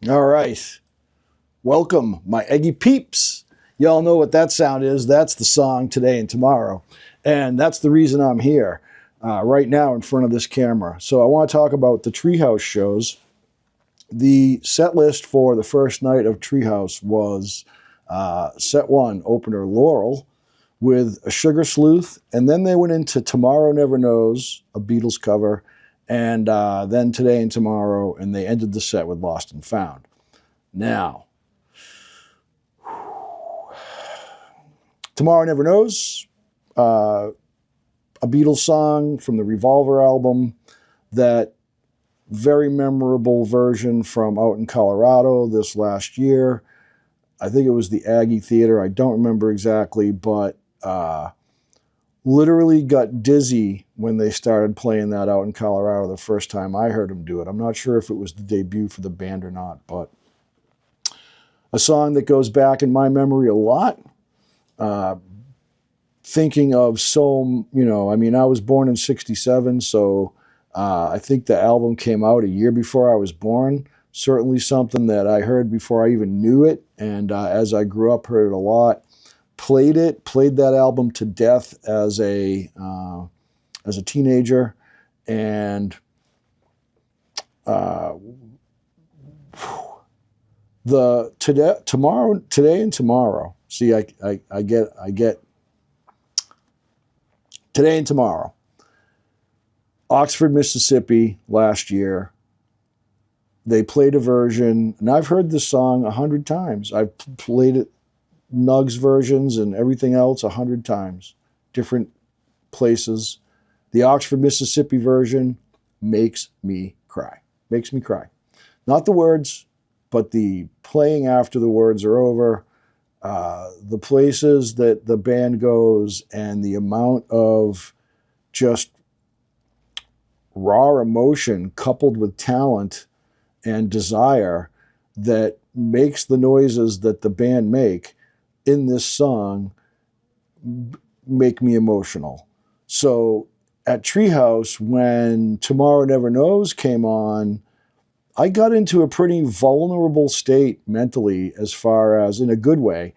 All right. Welcome, my Eggy peeps. Y'all know what that sound is. That's the song Today and Tomorrow. And that's the reason I'm here right now in front of this camera. So I want to talk about the Treehouse shows. The set list for the first night of Treehouse was set one, opener Laurel, with a Sugar Sleuth. And then they went into Tomorrow Never Knows, a Beatles cover, and then Today and Tomorrow, and they ended the set with Lost and Found. Now, Tomorrow Never Knows, a Beatles song from the Revolver album, that very memorable version from out in Colorado this last year. I think it was the Eggy Theater. I don't remember exactly, but literally got dizzy when they started playing that out in Colorado the first time I heard them do it. I'm not sure if it was the debut for the band or not, but a song that goes back in my memory a lot. Thinking of I was born in 67, so I think the album came out a year before I was born. Certainly something that I heard before I even knew it, and as I grew up, heard it a lot. Played that album to death as a teenager, and Today and Tomorrow. See, I get Today and Tomorrow. Oxford, Mississippi, last year. They played a version, and I've heard this song 100 times. I've played it, Nugs versions and everything else 100 times. Different places. The Oxford, Mississippi version makes me cry. Makes me cry. Not the words, but the playing after the words are over. The places that the band goes and the amount of just raw emotion coupled with talent and desire that makes the noises that the band make in this song make me emotional. So at Treehouse, when Tomorrow Never Knows came on, I got into a pretty vulnerable state mentally, as far as in a good way,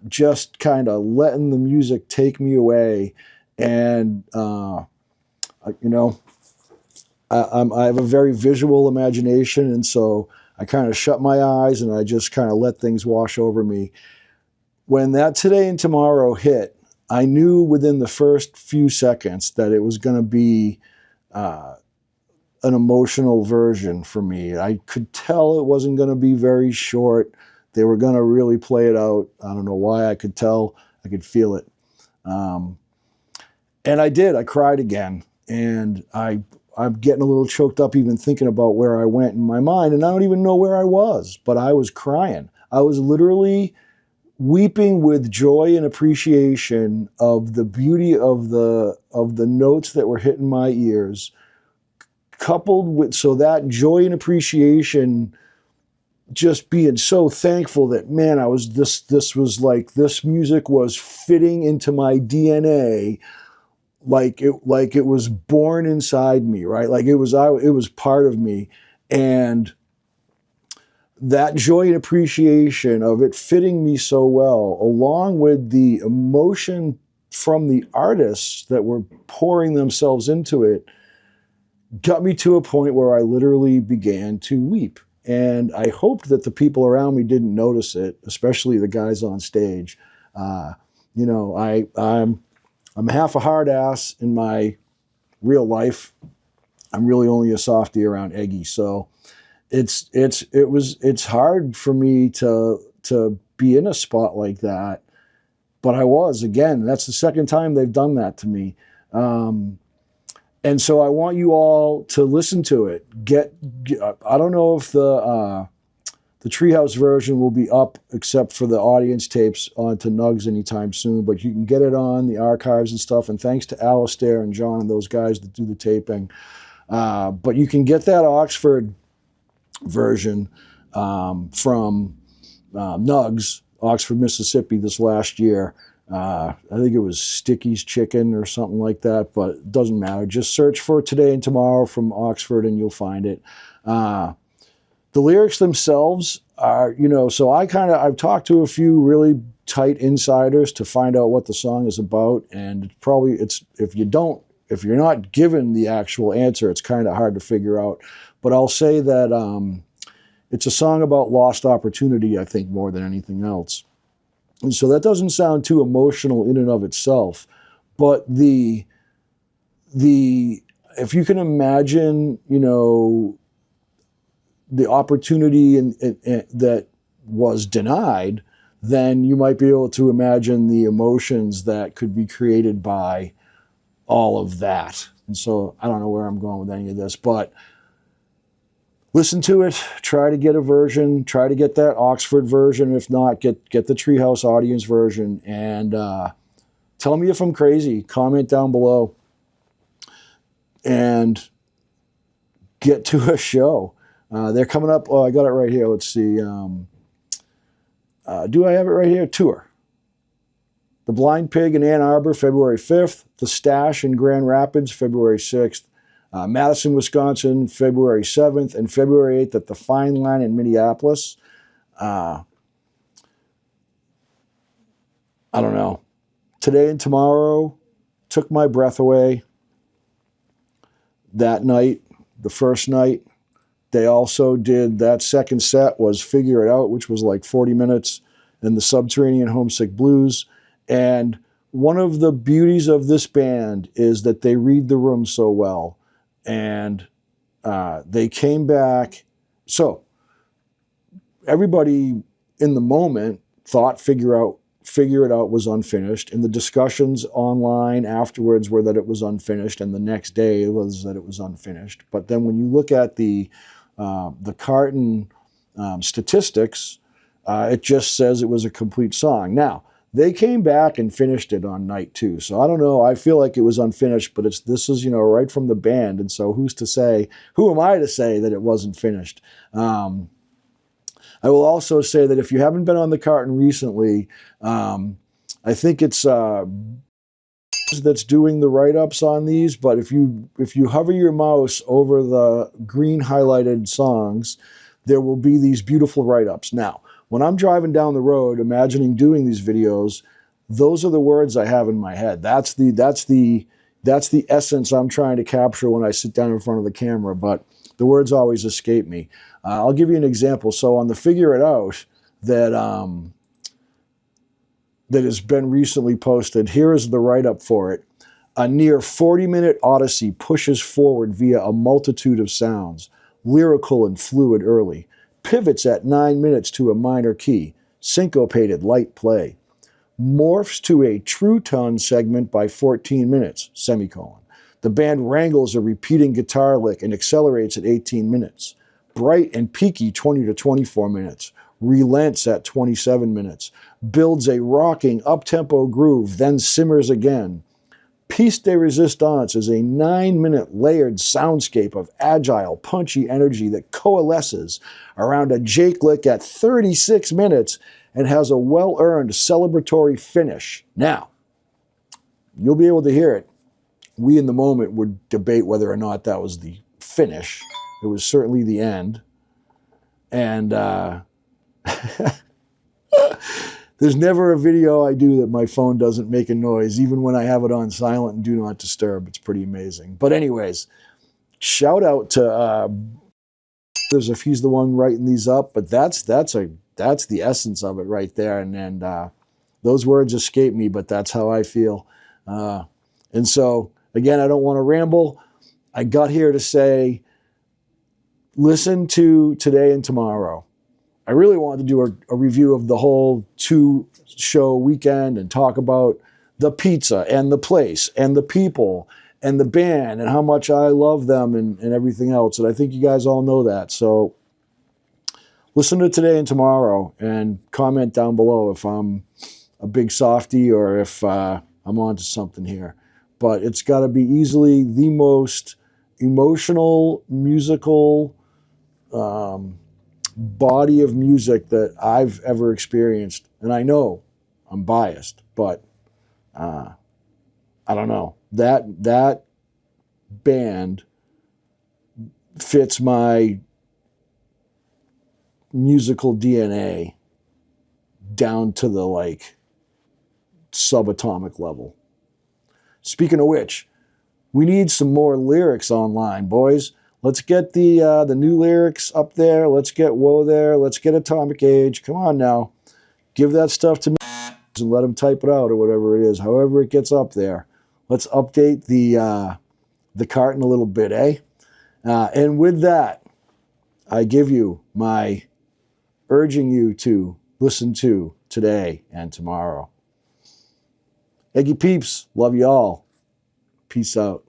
just kind of letting the music take me away. And, I have a very visual imagination, and so I kind of shut my eyes and I just kind of let things wash over me. When that Today and Tomorrow hit, I knew within the first few seconds that it was going to be an emotional version for me. I could tell it wasn't going to be very short. They were going to really play it out. I don't know why. I could tell. I could feel it. And I did. I cried again. And I'm getting a little choked up even thinking about where I went in my mind. And I don't even know where I was, but I was crying. I was literally weeping with joy and appreciation of the beauty of the notes that were hitting my ears, coupled with, so that joy and appreciation, just being so thankful that, man, I was this was like, this music was fitting into my DNA, like it was born inside me, right? Like it was part of me. And that joy and appreciation of it fitting me so well, along with the emotion from the artists that were pouring themselves into it, got me to a point where I literally began to weep. And I hoped that the people around me didn't notice it, especially the guys on stage. I'm half a hard ass in my real life. I'm really only a softie around Eggy, so it's hard for me to be in a spot like that. But I was, again. That's the second time they've done that to me. And so I want you all to listen to it. I don't know if the Treehouse version will be up, except for the audience tapes, onto Nugs anytime soon, but you can get it on the archives and stuff. And thanks to Alistair and John and those guys that do the taping. But you can get that Oxford version from Nugs, Oxford, Mississippi, this last year. I think it was Sticky's Chicken or something like that, but it doesn't matter. Just search for Today and Tomorrow from Oxford and you'll find it. The lyrics themselves are, so I've talked to a few really tight insiders to find out what the song is about, and if you're not given the actual answer, it's kind of hard to figure out. But I'll say that it's a song about lost opportunity, I think, more than anything else. And so that doesn't sound too emotional in and of itself, but if you can imagine, the opportunity that was denied, then you might be able to imagine the emotions that could be created by all of that. And so I don't know where I'm going with any of this, but listen to it, try to get a version, try to get that Oxford version. If not, get the Treehouse audience version, and tell me if I'm crazy. Comment down below and get to a show. They're coming up. Oh, I got it right here. Let's see. Do I have it right here? Tour. The Blind Pig in Ann Arbor, February 5th. The Stash in Grand Rapids, February 6th. Madison, Wisconsin, February 7th. And February 8th at the Fine Line in Minneapolis. I don't know. Today and tomorrow took my breath away. That night, the first night, they also did, that second set was Figure It Out, which was like 40 minutes, and the Subterranean Homesick Blues. And one of the beauties of this band is that they read the room so well. And they came back. So everybody in the moment thought Figure It Out was unfinished, and the discussions online afterwards were that it was unfinished, and the next day it was that it was unfinished. But then when you look at the Carton statistics, it just says it was a complete song. Now, they came back and finished it on night 2. So I don't know. I feel like it was unfinished, but this is, right from the band. And so who am I to say that it wasn't finished? I will also say that if you haven't been on the Carton recently, I think it's that's doing the write-ups on these, but if you hover your mouse over the green highlighted songs, there will be these beautiful write-ups. Now, when I'm driving down the road, imagining doing these videos, those are the words I have in my head. That's the essence I'm trying to capture when I sit down in front of the camera, but the words always escape me. I'll give you an example. So on the Figure It Out that has been recently posted, here is the write-up for it. A near 40-minute odyssey pushes forward via a multitude of sounds, lyrical and fluid early, pivots at 9 minutes to a minor key, syncopated light play, morphs to a true tone segment by 14 minutes, semicolon. The band wrangles a repeating guitar lick and accelerates at 18 minutes. Bright and peaky 20 to 24 minutes. Relents at 27 minutes. Builds a rocking up-tempo groove, then simmers again. Piece de Resistance is a 9-minute layered soundscape of agile, punchy energy that coalesces around a Jake lick at 36 minutes and has a well-earned celebratory finish. Now, you'll be able to hear it. We in the moment would debate whether or not that was the finish. It was certainly the end. And there's never a video I do that my phone doesn't make a noise, even when I have it on silent and do not disturb. It's pretty amazing. But anyways, shout out to if he's the one writing these up, but that's the essence of it right there. And those words escape me, but that's how I feel. And so again, I don't want to ramble. I got here to say, listen to Today and Tomorrow. I really wanted to do a review of the whole 2-show weekend and talk about the pizza and the place and the people and the band and how much I love them and everything else. And I think you guys all know that. So listen to Today and Tomorrow and comment down below if I'm a big softie or if I'm onto something here. But it's got to be easily the most emotional musical body of music that I've ever experienced. And I know I'm biased, but I don't know. That band fits my musical DNA down to the like subatomic level. Speaking of which, we need some more lyrics online, boys. Let's get the new lyrics up there. Let's get Woe there. Let's get Atomic Age. Come on now. Give that stuff to me and let them type it out or whatever it is, however it gets up there. Let's update the carton a little bit, eh? And with that, I give you my urging you to listen to today and tomorrow. Eggy peeps, love you all. Peace out.